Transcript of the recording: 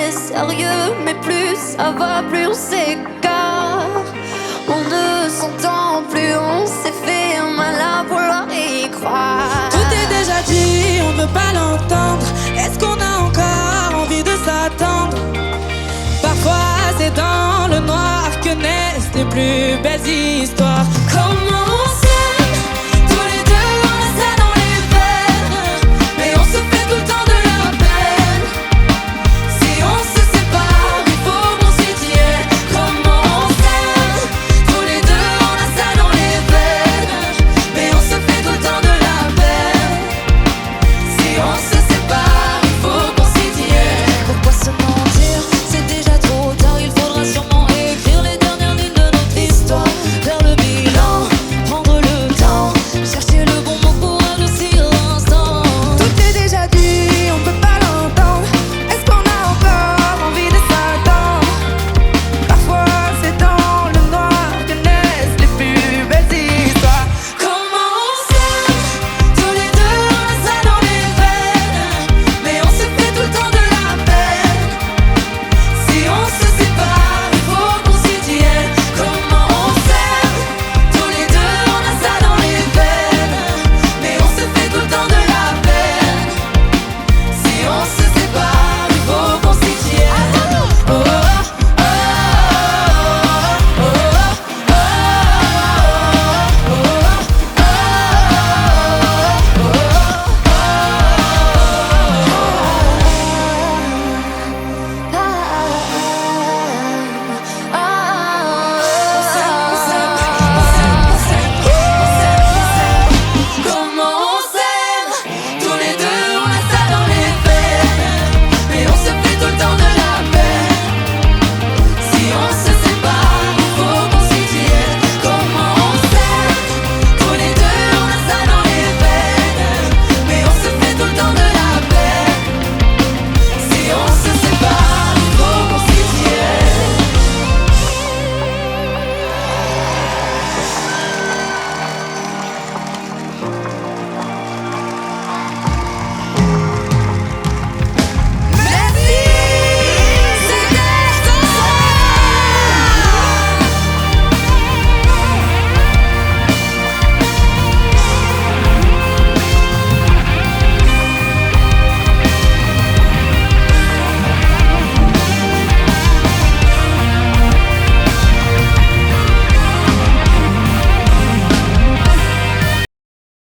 est sérieux, mais plus ça va, plus on s'écarte. On ne s'entend plus, on s'est fait un mal à vouloir y croire. Tout est déjà dit, on veut pas l'entendre. Est-ce qu'on a encore envie de s'attendre? Parfois c'est dans le noir que naissent les plus belles histoires. Comment